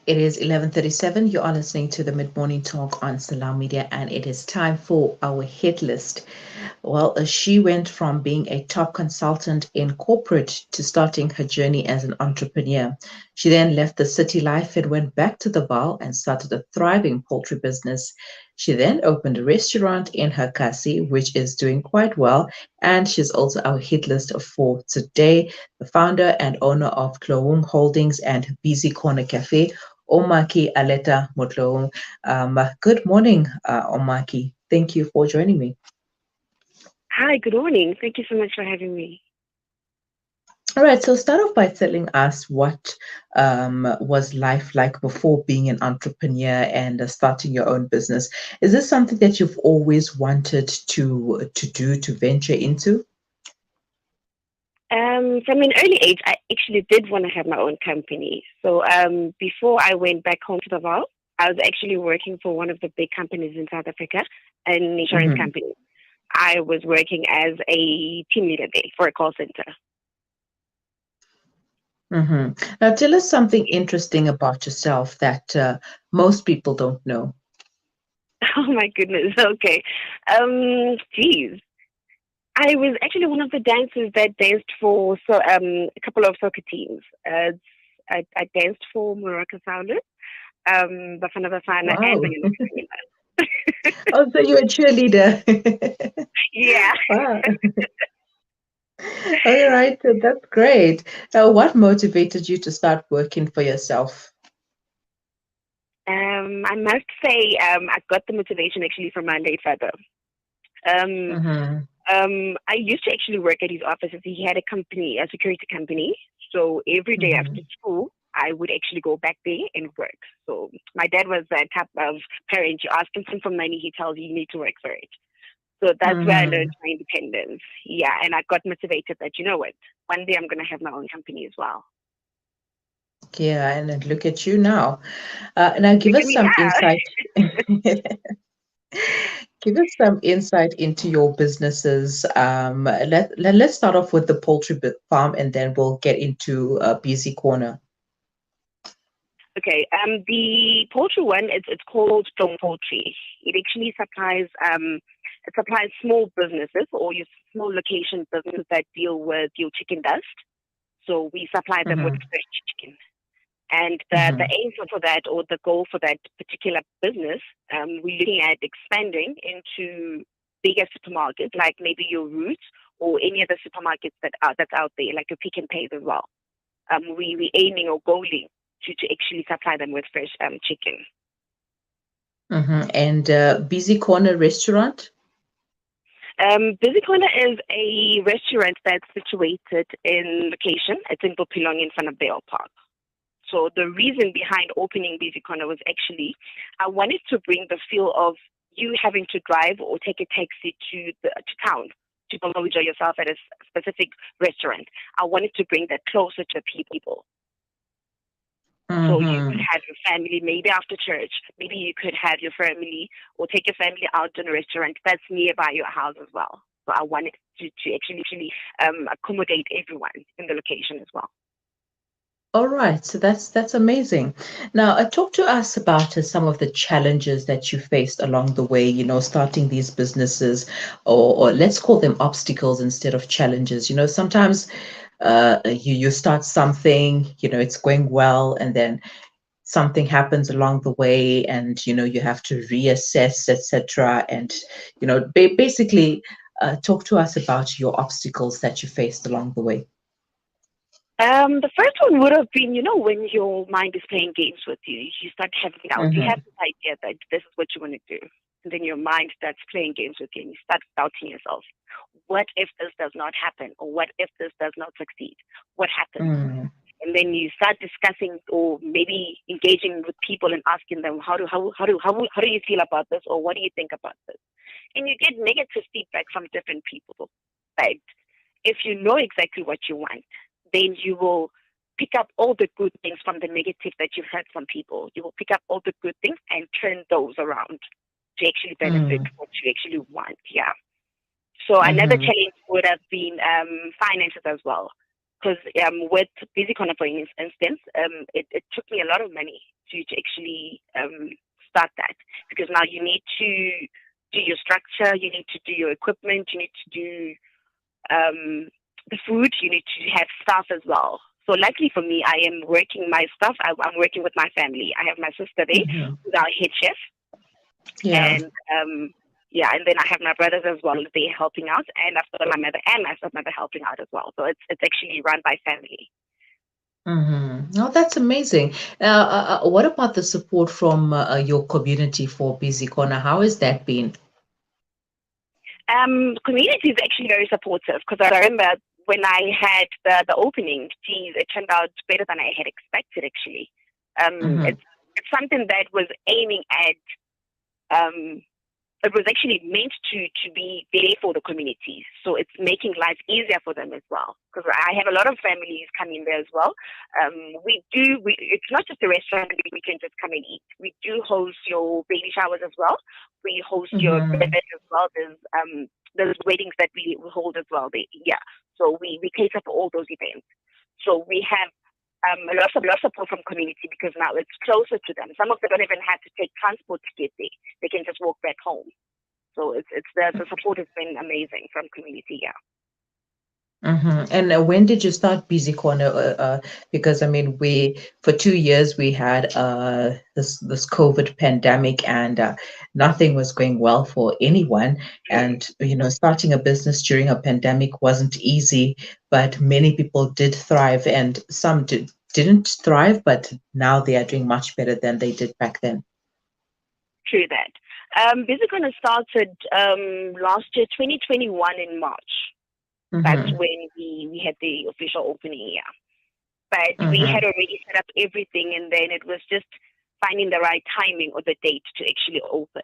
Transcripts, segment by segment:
It is 11:37. You are listening to the Mid-Morning Talk on Salam Media, and it is time for our hit list. Well, she went from being a top consultant in corporate to starting her journey as an entrepreneur. She then left the city life and went back to the Val and started a thriving poultry business. She then opened a restaurant in her kasi, which is doing quite well. And she's also our hit list for today, the founder and owner of Tloung Holdings and Beezy Corner Café, Oumaki Aletta Motloung. Good morning, Oumaki. Thank you for joining me. Hi, good morning. Thank you so much for having me. All right, so start off by telling us what was life like before being an entrepreneur and starting your own business. Is this something that you've always wanted to do, to venture into? From an early age, I actually did want to have my own company. So before I went back home to Davao, I was actually working for one of the big companies in South Africa, an insurance Mm-hmm. company. I was working as a team leader there for a call center. Mm-hmm. Now, tell us something interesting about yourself that most people don't know. Oh my goodness. Okay. Geez. I was actually one of the dancers that danced for a couple of soccer teams. I danced for Morocco Sounders, Bafana Bafana, and Wow. Banyana. Oh, so you're a cheerleader. Yeah. Wow. All right, so that's great. Now, what motivated you to start working for yourself? I must say, I got the motivation actually from my late father. Um, Mm-hmm. I used to actually work at his offices. He had a company, a security company. So every day after Mm-hmm. school, I would actually go back there and work. So my dad was that type of parent. You ask him for money, he tells you you need to work for it. So that's where I learned Mm-hmm. my independence. Yeah, and I got motivated that, you know what, one day I'm going to have my own company as well. Yeah, and then look at you now. Now, give Look at us me some now. insight. Give us some insight into your businesses. Let's start off with the poultry farm, and then we'll get into Busy Corner. Okay, the poultry one, it's called Tloung Poultry. It actually supplies small businesses or your small location businesses that deal with your chicken dust. So we supply them with Mm-hmm. fresh chicken. And the Mm-hmm. aim for that or the goal for that particular business, we're looking at expanding into bigger supermarkets like maybe your Roots or any other supermarkets that's out there, like your Pick and Pay as well. We aiming or goaling to actually supply them with fresh chicken. Mm-hmm. And Busy Corner restaurant? Busy Corner is a restaurant that's situated in location. It's in Bopilong in front of Bale Park. So the reason behind opening Busy Corner was actually I wanted to bring the feel of you having to drive or take a taxi to town to go enjoy yourself at a specific restaurant. I wanted to bring that closer to people. So you could Mm-hmm. have your family maybe after church. Maybe you could have your family or take your family out to a restaurant that's nearby your house as well. So I wanted to actually accommodate everyone in the location as well. All right, so that's amazing. Now, talk to us about some of the challenges that you faced along the way, starting these businesses, or let's call them obstacles instead of challenges. Sometimes you start something, it's going well, and then something happens along the way, and you have to reassess, etc. And basically, talk to us about your obstacles that you faced along the way. The first one would have been, when your mind is playing games with you, you start having doubts. You have Mm-hmm. this idea that this is what you want to do. And then your mind starts playing games with you and you start doubting yourself. What if this does not happen? Or what if this does not succeed? What happens? Mm-hmm. And then you start discussing or maybe engaging with people and asking them, how do you feel about this? Or what do you think about this? And you get negative feedback from different people. But if you know exactly what you want, then you will pick up all the good things from the negative that you've heard from people. You will pick up all the good things and turn those around to actually benefit what you actually want. Yeah. So another Mm-hmm. challenge would have been finances as well. Because with Beezy Corner, for instance, it took me a lot of money to actually start that, because now you need to do your structure, you need to do your equipment, you need to do the food, you need to have staff as well. So luckily for me, I am working my stuff. I'm working with my family. I have my sister there, who's our head chef, Yeah. and and then I have my brothers as well. They're helping out, and I've got my mother and my stepmother helping out as well. So it's actually run by family. Oh, that's amazing. What about the support from your community for Busy Corner? How has that been? Community is actually very supportive, because I remember when I had the opening, geez, it turned out better than I had expected. Actually, it's something that was aiming at. It was actually meant to be there for the community. So it's making life easier for them as well. Because I have a lot of families coming there as well. It's not just a restaurant we can just come and eat. We do host your baby showers as well. We host your birthday as well. There's weddings that we hold as well. So we cater for all those events. So we have a lot of support from community, because now it's closer to them. Some of them don't even have to take transport to get there. They can just walk back home. So it's the support has been amazing from community. Yeah. And when did you start Busy Corner? Because I mean, for 2 years we had this COVID pandemic, and nothing was going well for anyone. And starting a business during a pandemic wasn't easy, but many people did thrive, and some didn't thrive, but now they are doing much better than they did back then. True that. Busy Corner started last year, 2021, in March. That's when we had the official opening, But we had already set up everything, and then it was just finding the right timing or the date to actually open.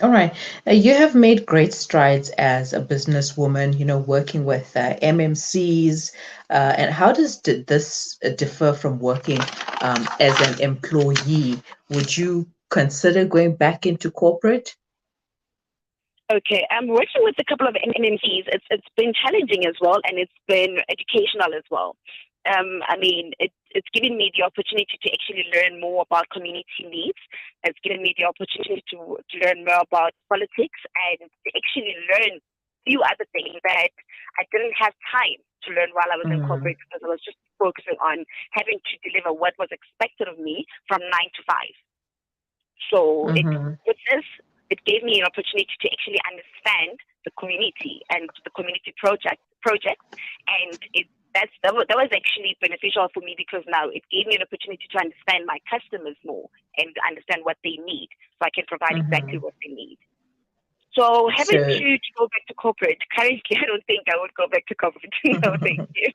All right. You have made great strides as a businesswoman, working with MMCs. And how does this differ from working as an employee? Would you consider going back into corporate? Okay, I'm working with a couple of MMCs. It's been challenging as well, and it's been educational as well. It's given me the opportunity to actually learn more about community needs. It's given me the opportunity to learn more about politics, and to actually learn a few other things that I didn't have time to learn while I was in corporate, because I was just focusing on having to deliver what was expected of me from 9 to 5. So with this, it gave me an opportunity to actually understand the community and the community project, and that was actually beneficial for me, because now it gave me an opportunity to understand my customers more and understand what they need, so I can provide exactly what they need. So having to go back to corporate, currently I don't think I would go back to corporate. No, thank you.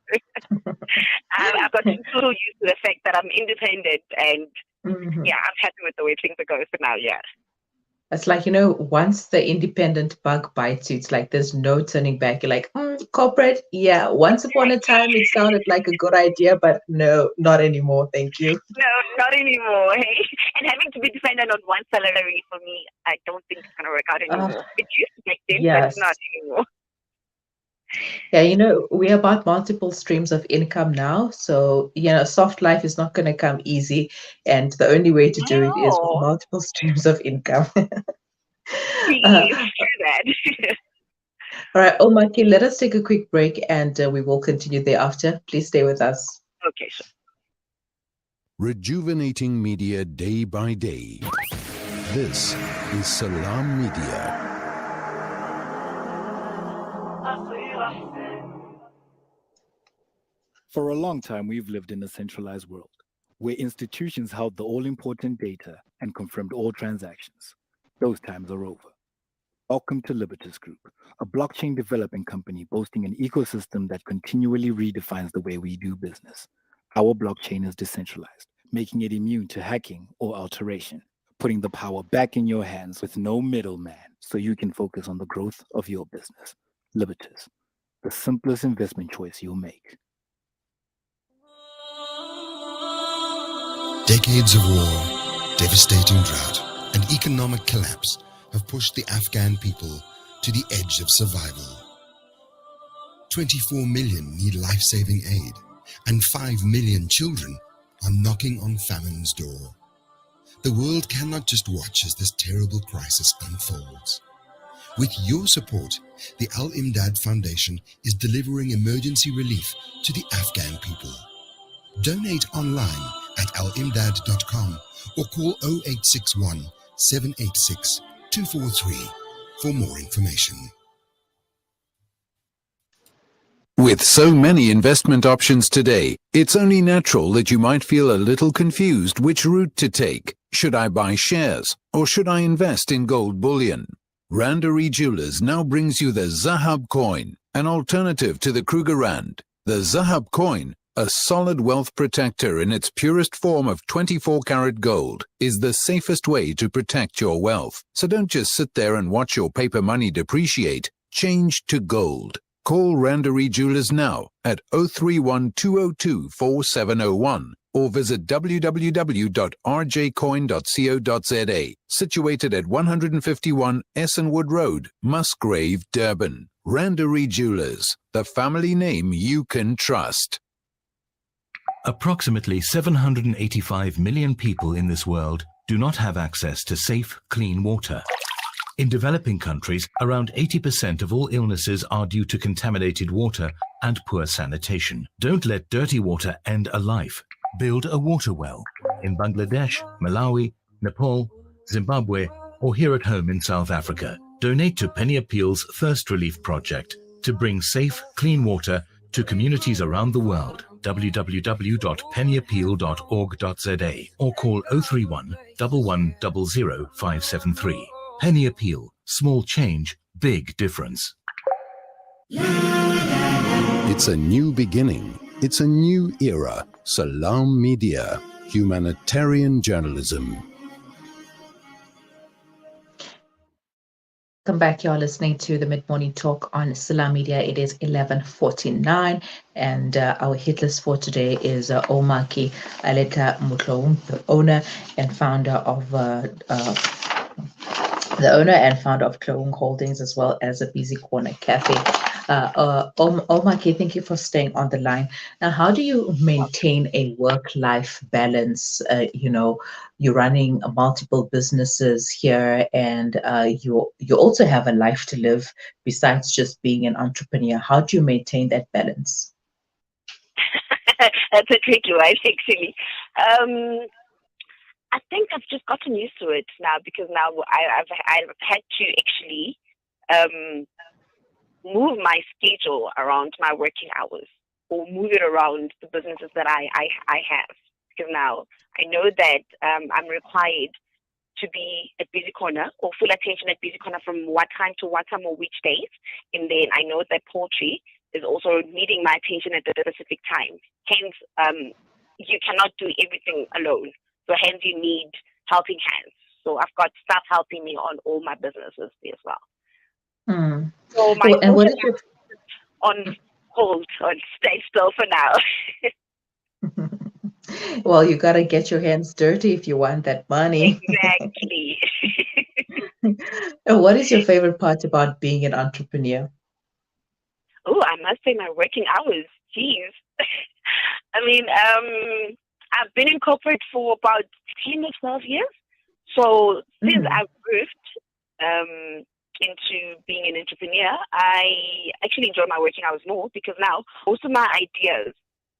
I've got so used to the fact that I'm independent, and I'm happy with the way things are going for now. Yeah. It's like, once the independent bug bites you, it's like there's no turning back. You're like, corporate, yeah. Once upon a time, it sounded like a good idea, but no, not anymore. Thank you. No, not anymore. Hey, and having to be dependent on one salary, for me, I don't think it's going to work out anymore. It used to back then, but it's not anymore. Yeah, we're about multiple streams of income now. So, soft life is not going to come easy. And the only way to do it is with multiple streams of income. Please do that. All right, Oumaki, let us take a quick break, and we will continue thereafter. Please stay with us. Okay, sure. Rejuvenating media day by day. This is Salam Media. For a long time, we've lived in a centralized world, where institutions held the all-important data and confirmed all transactions. Those times are over. Welcome to Libertas Group, a blockchain development company boasting an ecosystem that continually redefines the way we do business. Our blockchain is decentralized, making it immune to hacking or alteration, putting the power back in your hands with no middleman, so you can focus on the growth of your business. Libertas, the simplest investment choice you'll make. Decades of war, devastating drought, and economic collapse have pushed the Afghan people to the edge of survival. 24 million need life-saving aid, and 5 million children are knocking on famine's door. The world cannot just watch as this terrible crisis unfolds. With your support, the Al Imdad Foundation is delivering emergency relief to the Afghan people. Donate online at alimdad.com or call 0861 786 243 for more information. With so many investment options today, it's only natural that you might feel a little confused which route to take. Should I buy shares or should I invest in gold bullion? Randery Jewelers now brings you the Zahab coin, an alternative to the Kruger Rand. The Zahab coin, a solid wealth protector in its purest form of 24-karat gold, is the safest way to protect your wealth. So don't just sit there and watch your paper money depreciate. Change to gold. Call Randery Jewelers now at 031 202 4701 or visit www.rjcoin.co.za, situated at 151 Essenwood Road, Musgrave, Durban. Randery Jewelers, the family name you can trust. Approximately 785 million people in this world do not have access to safe, clean water. In developing countries, around 80% of all illnesses are due to contaminated water and poor sanitation. Don't let dirty water end a life. Build a water well in Bangladesh, Malawi, Nepal, Zimbabwe, or here at home in South Africa. Donate to Penny Appeal's Thirst Relief Project to bring safe, clean water to communities around the world. www.pennyappeal.org.za or call 031 1100 573. Penny Appeal. Small change, big difference. It's a new beginning. It's a new era. Salam Media, humanitarian journalism. Welcome back. You're listening to the Mid-Morning Talk on Salam Media. It is 11:49, and our hit list for today is Oumaki, Aletta, Motloung, the owner and founder of Tloung Holdings, as well as a Beezy Corner Café. Oumaki, thank you for staying on the line. Now, how do you maintain a work-life balance? You're running multiple businesses here, and you also have a life to live besides just being an entrepreneur. How do you maintain that balance? That's a tricky one, actually. I think I've just gotten used to it now, because now I've had to actually move my schedule around my working hours, or move it around the businesses that I have. Because now I know that I'm required to be at Beezy Corner, or full attention at Beezy Corner, from what time to what time or which days. And then I know that poultry is also needing my attention at a specific time. Hence, you cannot do everything alone. So hence you need helping hands. So I've got staff helping me on all my businesses as well. Mm. So my and what is your on hold, on stay still for now. Well, you got to get your hands dirty if you want that money. Exactly. And what is your favorite part about being an entrepreneur? Oh, I must say my working hours. Jeez. I mean, I've been in corporate for about 10 or 12 years. So since I've moved into being an entrepreneur, I actually enjoy my working hours more, because now most of my ideas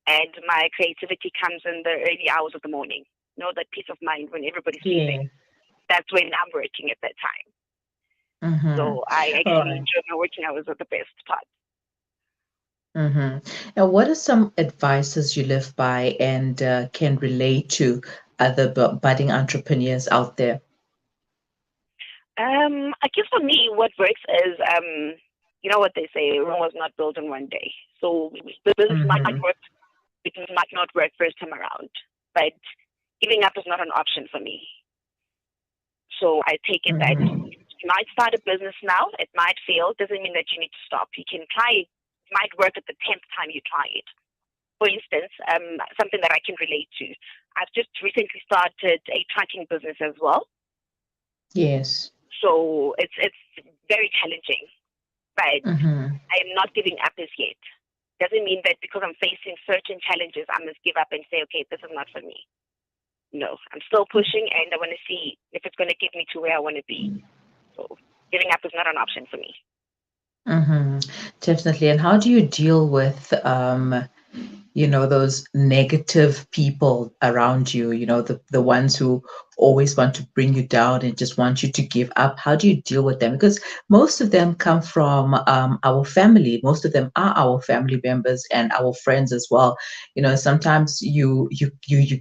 and my creativity comes in the early hours of the morning. You know, that peace of mind when everybody's sleeping. That's when I'm working at that time. So I actually enjoy my working hours are the best part. Now, what are some advices you live by and can relate to other budding entrepreneurs out there? I guess for me, what works is, you know what they say, Rome was not built in one day. So the business might not work. It might not work first time around, but giving up is not an option for me. So I take it that you might start a business now, it might fail, doesn't mean that you need to stop. You can try, it might work at the 10th time you try it. For instance, something that I can relate to. I've just recently started a tracking business as well. Yes. So it's very challenging. but Mm-hmm. I'm not giving up as yet. Doesn't mean that because I'm facing certain challenges, I must give up and say, okay, this is not for me. No, I'm still pushing, and I want to see if it's going to get me to where I want to be. So giving up is not an option for me. Mm-hmm. Definitely. And how do you deal with those negative people around you, the ones who always want to bring you down and just want you to give up? How do you deal with them? Because most of them come from our family. Most of them are our family members and our friends as well. Sometimes you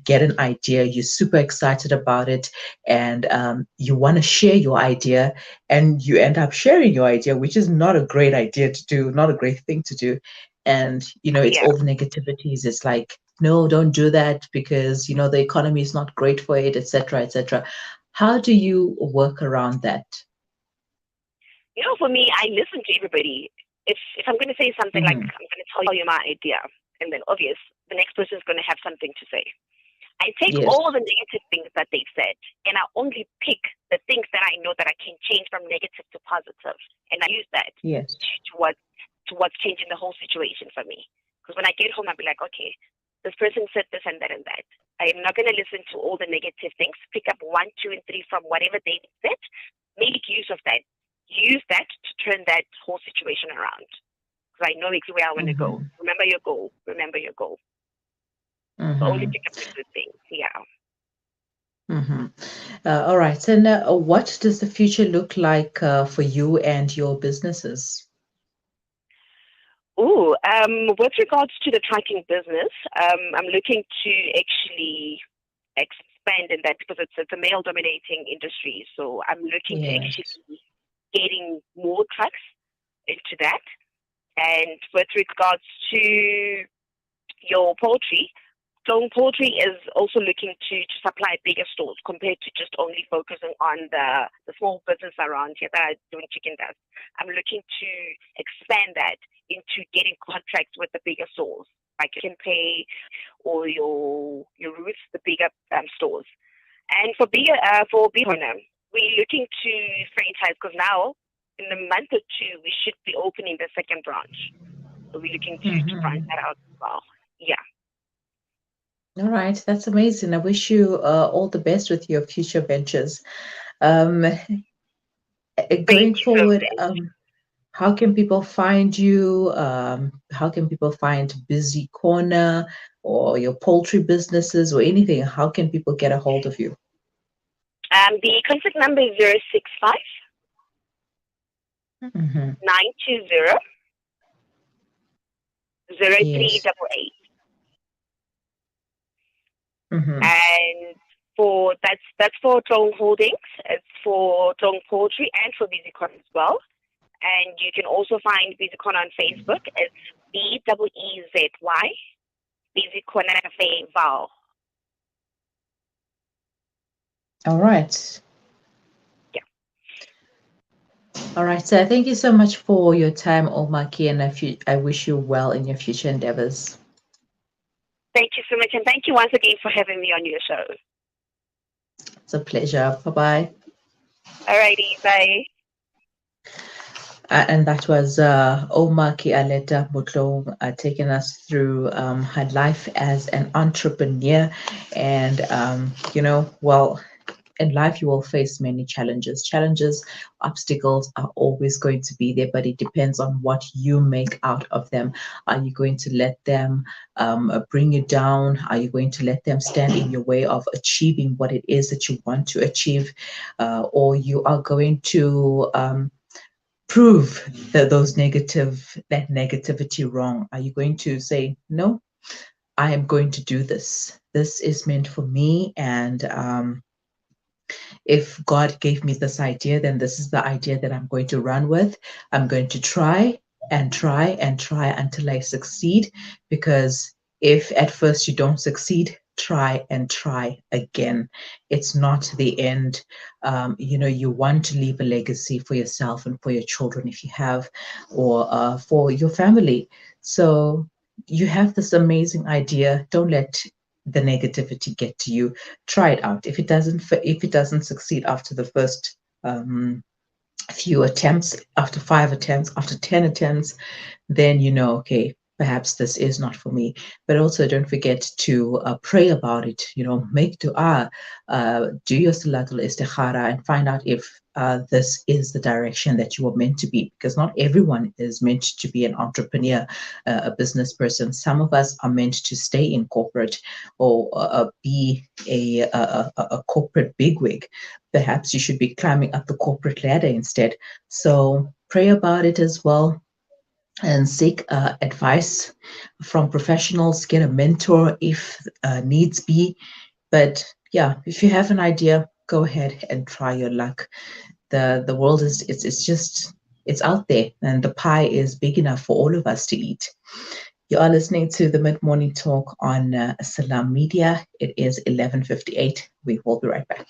get an idea, you're super excited about it, and you want to share your idea, and you end up sharing your idea, which is not a great idea to do, not a great thing to do. And it's Yeah. all the negativities. It's like, no, don't do that because the economy is not great for it, etc., etc. How do you work around that? For me, I listen to everybody. If I'm going to say something like, Mm-hmm. I'm going to tell you my idea, and then obvious, the next person is going to have something to say. I take Yes. all the negative things that they've said, and I only pick the things that I know that I can change from negative to positive, and I use that Yes. towards changing the whole situation for me. Because when I get home, I'll be like, okay, this person said this and that and that. I am not going to listen to all the negative things. Pick up 1, 2, and 3 from whatever they said. Make use of that. Use that to turn that whole situation around. Because I know exactly where I want to go. Mm-hmm. Remember your goal. Remember your goal. So only Mm-hmm. pick up the good things. Yeah. Mm-hmm. All right. And what does the future look like for you and your businesses? With regards to the tracking business, I'm looking to actually expand in that because it's a male dominating industry. So I'm looking to Yes. actually getting more trucks into that. And with regards to your poultry, Tloung Poultry is also looking to supply bigger stores compared to just only focusing on the small business around here that are doing chicken dust. I'm looking to expand that into getting contracts with the bigger stores, like you can pay or your Roots, the bigger stores. And for Bihona, we're looking to franchise because now in a month or two we should be opening the second branch. So we're looking to branch Mm-hmm. that out as well. Yeah. All right, that's amazing. I wish you all the best with your future ventures. Um, Thank Going you so forward, much. how can people find you? How can people find Busy Corner or your poultry businesses or anything? How can people get a hold of you? The contact number is 065 Mm-hmm. 920 Yes. 0388. Mm-hmm. And that's for Tloung Holdings, it's for Tloung Poultry and for BeezyCon as well. And you can also find BeezyCon on Facebook. It's BEEZY, BeezyCon Café Val. All right. Yeah. All right. So thank you so much for your time, Oumaki, and I wish you well in your future endeavors. Thank you so much, and thank you once again for having me on your show. It's a pleasure. Bye-bye. Alrighty, bye. And that was Oumaki Aletta Motloung taking us through her life as an entrepreneur. And, well, in life you will face many challenges, obstacles are always going to be there, but it depends on what you make out of them. Are you going to let them bring you down? Are you going to let them stand in your way of achieving what it is that you want to achieve? Or you are going to prove that that negativity wrong? Are you going to say, no, I am going to do this, this is meant for me, and if God gave me this idea, then this is the idea that I'm going to run with. I'm going to try and try and try until I succeed, because if at first you don't succeed, try and try again. It's not the end. You want to leave a legacy for yourself and for your children if you have, or for your family. So you have this amazing idea. Don't let the negativity get to you. Try it out. If it doesn't succeed after the first few attempts, after 5 attempts, after 10 attempts, then you know, okay, perhaps this is not for me. But also don't forget to pray about it, make dua, do your salatul istikhara and find out if this is the direction that you were meant to be, because not everyone is meant to be an entrepreneur, a business person. Some of us are meant to stay in corporate or be a corporate bigwig. Perhaps you should be climbing up the corporate ladder instead. So pray about it as well and seek advice from professionals, get a mentor if needs be. But yeah, if you have an idea, go ahead and try your luck. The world is it's out there, and the pie is big enough for all of us to eat. You are listening to the Mid-Morning Talk on Salam Media. It is 11:58. We will be right back.